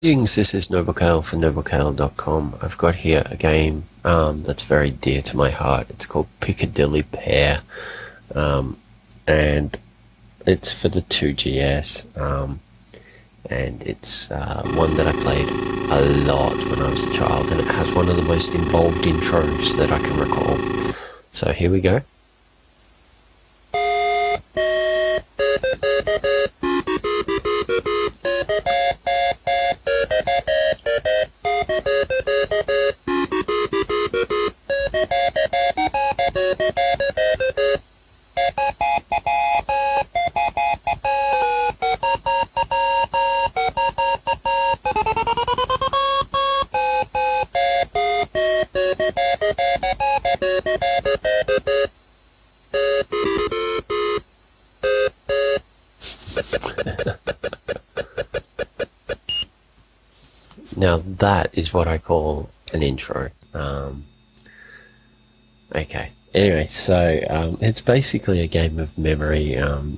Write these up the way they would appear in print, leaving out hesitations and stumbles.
Greetings, this is Noblecale for Noblecale.com. I've got here a game that's very dear to my heart. It's called Pick-a-Dilly Pair, and it's for the 2GS, and it's one that I played a lot when I was a child, and it has one of the most involved intros that I can recall. So here we go. Now that is what I call an intro. Okay, anyway, so it's basically a game of memory.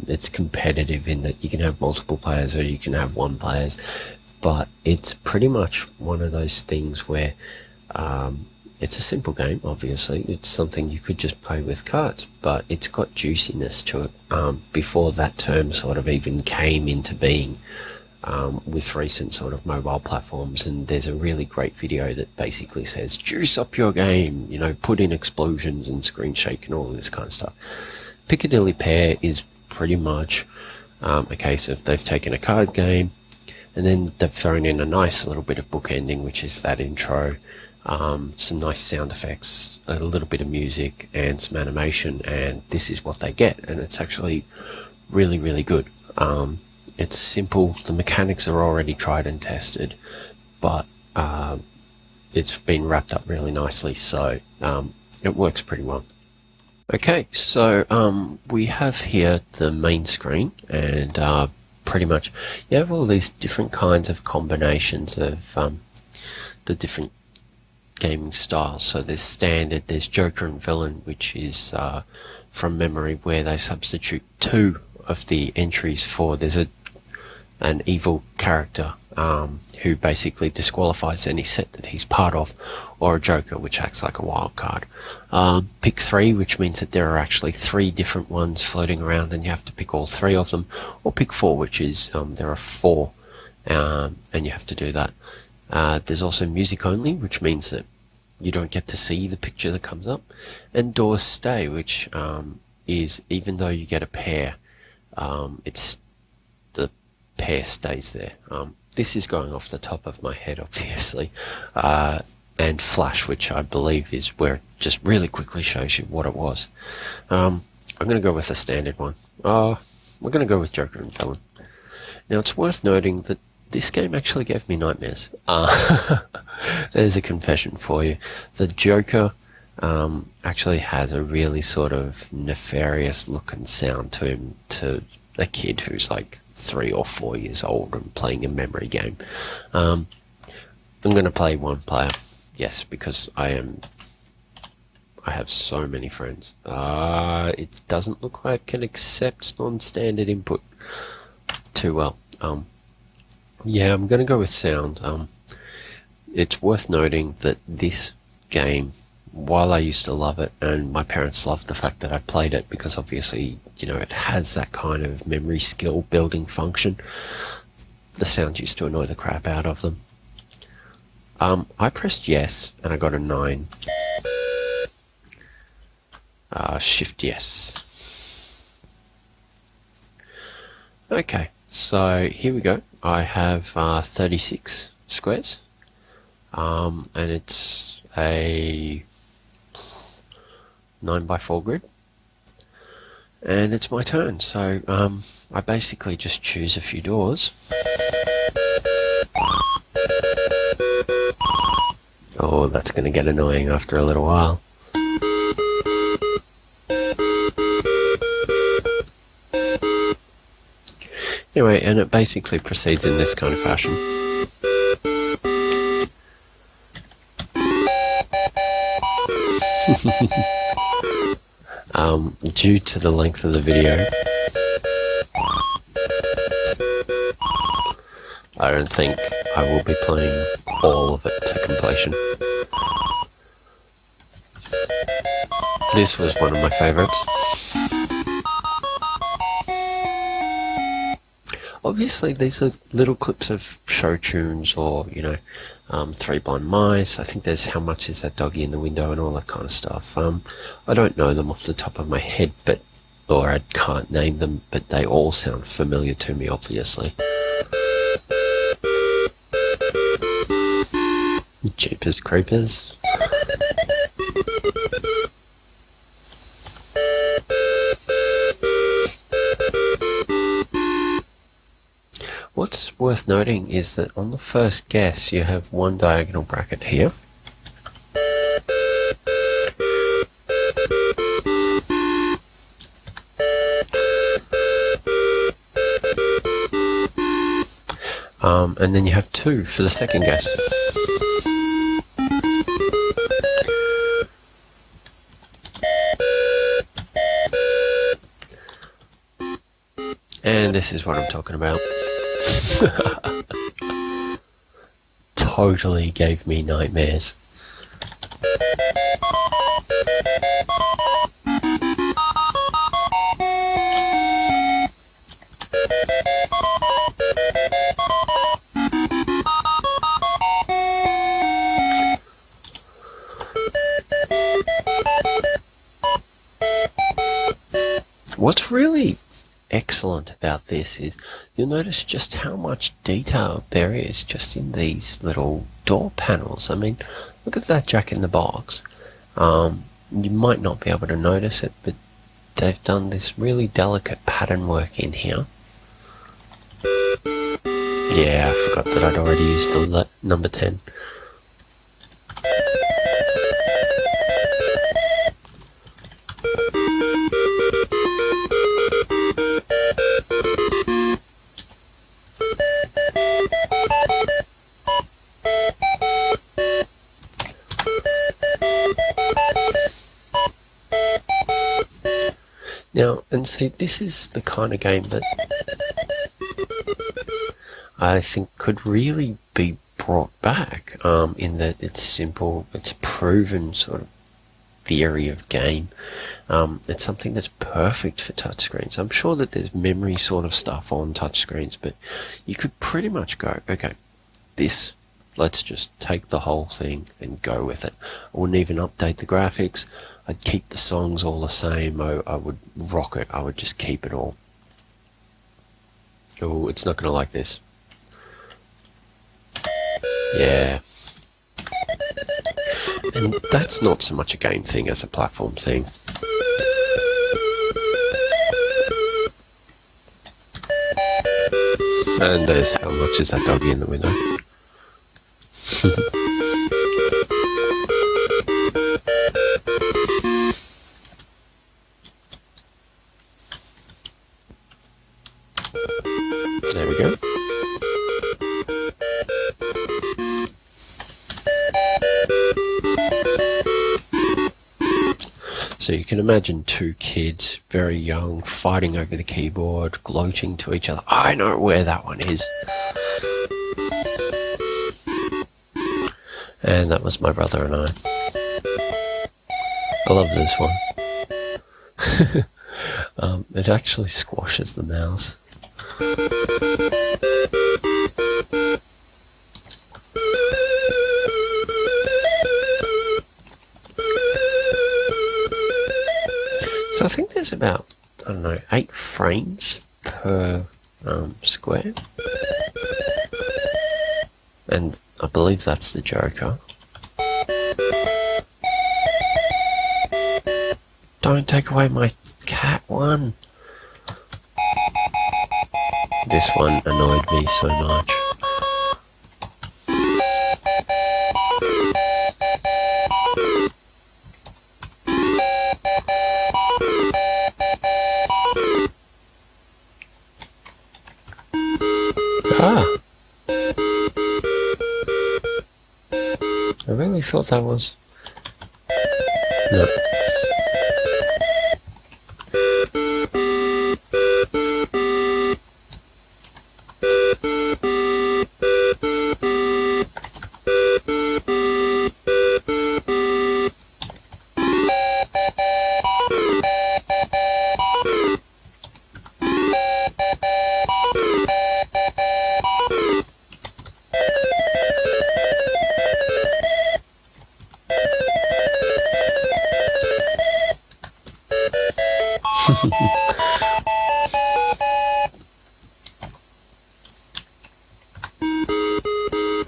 It's competitive in that you can have multiple players or you can have one players, but it's pretty much one of those things where it's a simple game, obviously. It's something you could just play with cards, but it's got juiciness to it before that term sort of even came into being. With recent sort of mobile platforms, and there's a really great video that basically says juice up your game, you know, put in explosions and screen shake and all this kind of stuff. Pick-a-Dilly Pair is pretty much a case of they've taken a card game and then they've thrown in a nice little bit of bookending, which is that intro, some nice sound effects, a little bit of music and some animation, and this is what they get, and it's actually really good. It's simple, the mechanics are already tried and tested, but it's been wrapped up really nicely, so it works pretty well. Okay, so we have here the main screen, and pretty much you have all these different kinds of combinations of the different gaming styles. So there's standard, there's Joker and Villain, which is from memory, where they substitute two of the entries for, there's an evil character who basically disqualifies any set that he's part of, or a Joker, which acts like a wild card. Pick 3, which means that there are actually 3 different ones floating around and you have to pick all 3 of them, or Pick 4, which is there are 4 and you have to do that. There's also music only, which means that you don't get to see the picture that comes up, and doors stay, which is, even though you get a pair, it's the pair stays there. This is going off the top of my head, obviously, and flash, which I believe is where it just really quickly shows you what it was. I'm going to go with a standard one. We're going to go with Joker and Villain. Now, it's worth noting that this game actually gave me nightmares. There's a confession for you. The Joker actually has a really sort of nefarious look and sound to him, to a kid who's like 3 or 4 years old and playing a memory game. I'm going to play one player, yes, because I have so many friends. It doesn't look like it accepts non-standard input too well. Yeah, I'm going to go with sound. It's worth noting that this game, while I used to love it, and my parents loved the fact that I played it, because obviously, you know, it has that kind of memory skill building function, the sound used to annoy the crap out of them. I pressed yes, and I got a 9. Shift yes. Okay, so here we go. I have 36 squares, and it's a 9x4 grid, and it's my turn. So I basically just choose a few doors. Oh, that's going to get annoying after a little while. Anyway, and it basically proceeds in this kind of fashion. Due to the length of the video, I don't think I will be playing all of it to completion. This was one of my favourites. Obviously, these are little clips of show tunes or, Three Blind Mice. I think there's How Much Is That Doggy in the Window and all that kind of stuff. I don't know them off the top of my head, or I can't name them, but they all sound familiar to me, obviously. Jeepers Creepers. What's worth noting is that on the first guess you have one diagonal bracket here. And then you have two for the second guess. And this is what I'm talking about. Totally gave me nightmares. What's really excellent about this is you'll notice just how much detail there is just in these little door panels. I mean, look at that Jack in the Box. You might not be able to notice it, but they've done this really delicate pattern work in here. Yeah, I forgot that I'd already used the number 10. Now, and see, this is the kind of game that I think could really be brought back, in that it's simple, it's proven sort of theory of game. It's something that's perfect for touchscreens. I'm sure that there's memory sort of stuff on touchscreens, but you could pretty much go, okay, let's just take the whole thing and go with it. I wouldn't even update the graphics. I'd keep the songs all the same. I would rock it. I would just keep it all. Oh, it's not going to like this. Yeah. And that's not so much a game thing as a platform thing. And there's How Much Is That Doggy in the Window. There we go. So you can imagine two kids, very young, fighting over the keyboard, gloating to each other. I know where that one is. And that was my brother and I. I love this one. It actually squashes the mouse. So I think there's about, 8 frames per square. And I believe that's the Joker. Don't take away my cat one. This one annoyed me so much. I really thought that was... No.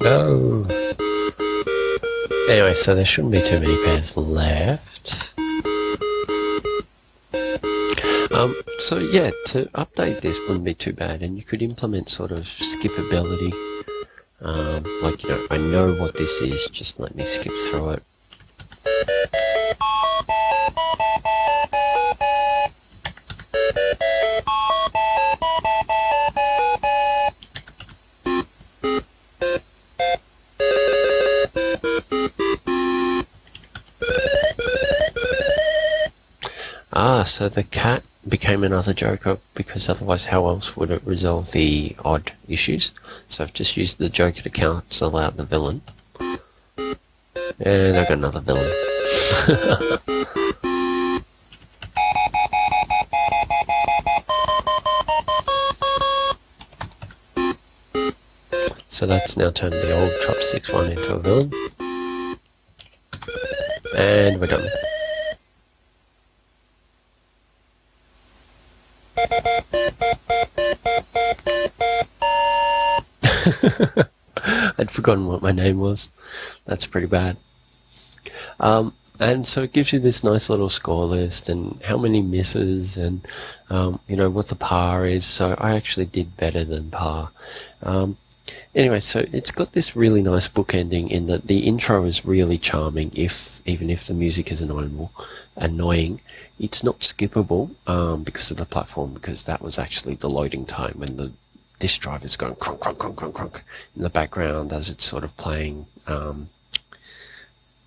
No. Anyway, so there shouldn't be too many pairs left. So yeah, to update this wouldn't be too bad, and you could implement sort of skippability. Like, I know what this is, just let me skip through it. So the cat became another joker, because otherwise how else would it resolve the odd issues? So I've just used the joker to cancel out the villain. And I've got another villain. So that's now turned the old Chopsticks one into a villain. And we're done. I'd forgotten what my name was. That's pretty bad. And so it gives you this nice little score list and how many misses and, what the par is. So I actually did better than par. Anyway, so it's got this really nice bookending in that the intro is really charming, even if the music is annoying. It's not skippable because of the platform, because that was actually the loading time when the disk drive is going crunk, crunk, crunk, crunk, crunk in the background as it's sort of playing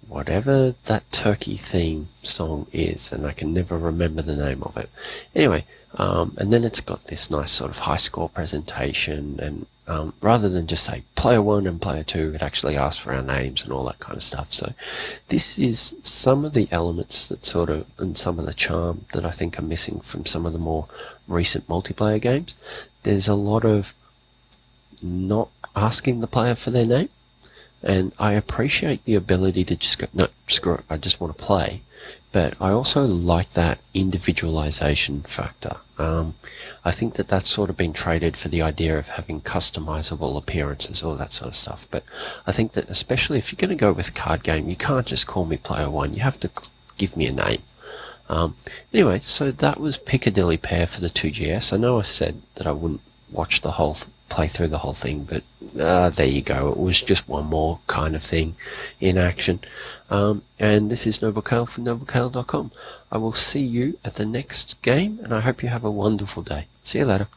whatever that turkey theme song is, and I can never remember the name of it. Anyway, and then it's got this nice sort of high score presentation, and rather than just say player 1 and player 2, it actually asks for our names and all that kind of stuff. So this is some of the elements that sort of, and some of the charm that I think are missing from some of the more recent multiplayer games. There's a lot of not asking the player for their name, and I appreciate the ability to just go, no, screw it, I just want to play. But I also like that individualization factor. I think that that's sort of been traded for the idea of having customizable appearances, all that sort of stuff. But I think that especially if you're going to go with a card game, you can't just call me player 1. You have to give me a name. Anyway, so that was Pick-a-Dilly Pair for the 2GS. I know I said that I wouldn't watch the whole play through the whole thing, but there you go. It was just one more kind of thing in action. And this is Noble Kale from noblecale.com. I will see you at the next game, and I hope you have a wonderful day. See you later.